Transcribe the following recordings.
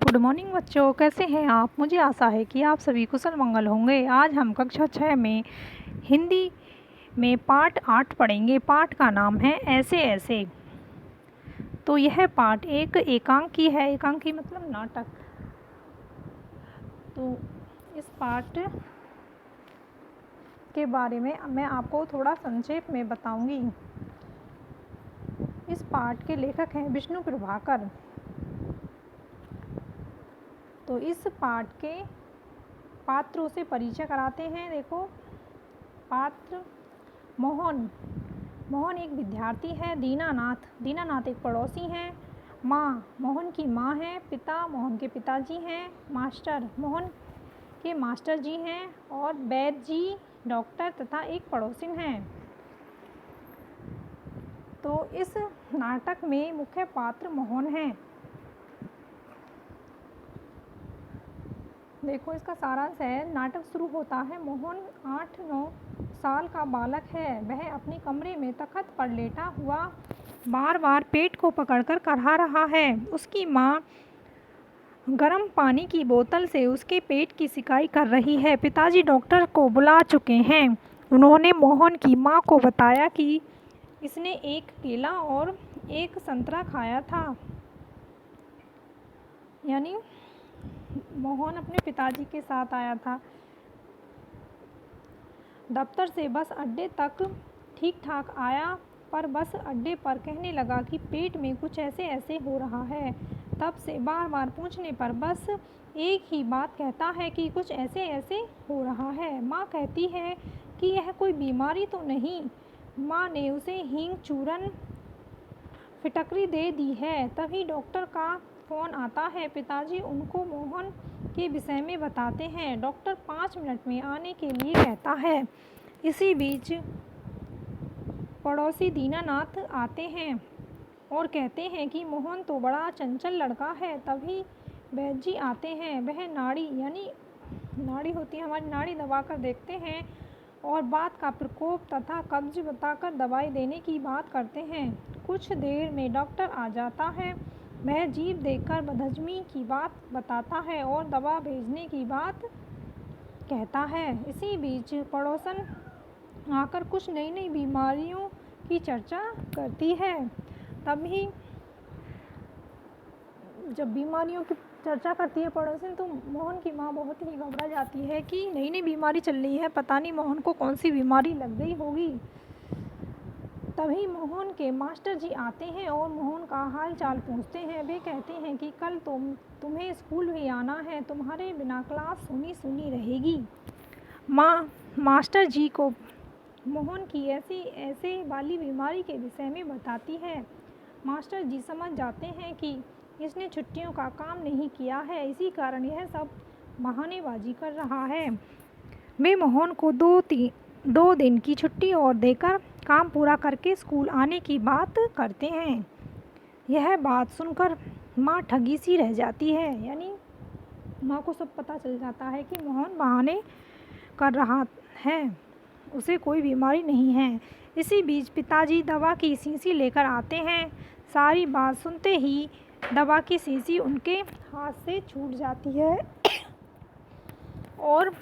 Good morning बच्चों, कैसे हैं आप। मुझे आशा है कि आप सभी कुशल मंगल होंगे। आज हम कक्षा 6 में हिंदी में पाठ 8 पढ़ेंगे। पाठ का नाम है ऐसे ऐसे। तो यह पाठ एक एकांकी है। एकांकी मतलब नाटक। तो इस पाठ के बारे में मैं आपको थोड़ा संक्षेप में बताऊंगी। इस पाठ के लेखक हैं विष्णु प्रभाकर। तो इस पाठ के पात्रों से परिचय कराते हैं। देखो, पात्र मोहन। मोहन एक विद्यार्थी है। दीनानाथ एक पड़ोसी हैं। माँ मोहन की माँ है। पिता मोहन के पिताजी हैं। मास्टर मोहन के मास्टर जी हैं। और वैद्य जी डॉक्टर तथा एक पड़ोसिन हैं। तो इस नाटक में मुख्य पात्र मोहन है। देखो, इसका सारांश है। नाटक शुरू होता है। मोहन 8-9 साल का बालक है। वह अपने कमरे में तख्त पर लेटा हुआ बार बार पेट को पकड़कर करहा रहा है। उसकी माँ गर्म पानी की बोतल से उसके पेट की सिकाई कर रही है। पिताजी डॉक्टर को बुला चुके हैं। उन्होंने मोहन की माँ को बताया कि इसने एक केला और एक संतरा खाया था। यानी मोहन अपने पिताजी के साथ आया था। दफ्तर से बस अड्डे तक ठीक ठाक आया, पर बस अड्डे पर कहने लगा कि पेट में कुछ ऐसे ऐसे हो रहा है। तब से बार बार पूछने पर बस एक ही बात कहता है कि कुछ ऐसे ऐसे हो रहा है। माँ कहती है कि यह कोई बीमारी तो नहीं। माँ ने उसे हींग चूरन फिटकरी दे दी है। तभी डॉक्टर का फ़ोन आता है। पिताजी उनको मोहन के विषय में बताते हैं। डॉक्टर 5 मिनट में आने के लिए कहता है। इसी बीच पड़ोसी दीनानाथ आते हैं और कहते हैं कि मोहन तो बड़ा चंचल लड़का है। तभी वैद्य जी आते हैं। वह नाड़ी होती है हमारी, नाड़ी दबाकर देखते हैं और बात का प्रकोप तथा कब्ज बताकर दवाई देने की बात करते हैं। कुछ देर में डॉक्टर आ जाता है। वह जीभ देखकर बदहजमी की बात बताता है और दवा भेजने की बात कहता है। इसी बीच पड़ोसन आकर कुछ नई नई बीमारियों की चर्चा करती है। तभी जब बीमारियों की चर्चा करती है पड़ोसन, तो मोहन की माँ बहुत ही घबरा जाती है कि नई नई बीमारी चल रही है, पता नहीं मोहन को कौन सी बीमारी लग गई होगी। तभी मोहन के मास्टर जी आते हैं और मोहन का हाल चाल पूछते हैं। वे कहते हैं कि कल तुम्हें स्कूल भी आना है, तुम्हारे बिना क्लास सुनी सुनी रहेगी। माँ मास्टर जी को मोहन की ऐसे वाली बीमारी के विषय में बताती है। मास्टर जी समझ जाते हैं कि इसने छुट्टियों का काम नहीं किया है, इसी कारण यह सब बहानेबाजी कर रहा है। वे मोहन को 2 दिन की छुट्टी और देकर काम पूरा करके स्कूल आने की बात करते हैं। यह बात सुनकर माँ ठगी सी रह जाती है। यानी माँ को सब पता चल जाता है कि मोहन बहाने कर रहा है, उसे कोई बीमारी नहीं है। इसी बीच पिताजी दवा की शीशी लेकर आते हैं। सारी बात सुनते ही दवा की शीशी उनके हाथ से छूट जाती है और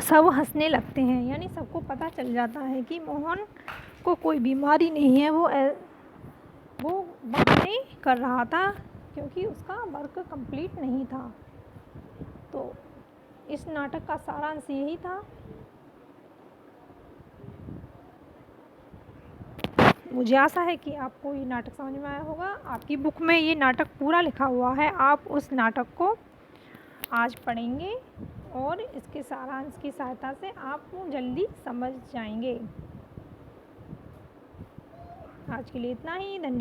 सब हंसने लगते हैं। यानी सबको पता चल जाता है कि मोहन को कोई बीमारी नहीं है, वो बहाने कर रहा था क्योंकि उसका वर्क कंप्लीट नहीं था। तो इस नाटक का सारांश यही था। मुझे आशा है कि आपको ये नाटक समझ में आया होगा। आपकी बुक में ये नाटक पूरा लिखा हुआ है। आप उस नाटक को आज पढ़ेंगे और इसके सारांश की सहायता से आप जल्दी समझ जाएंगे। आज के लिए इतना ही। धन्यवाद।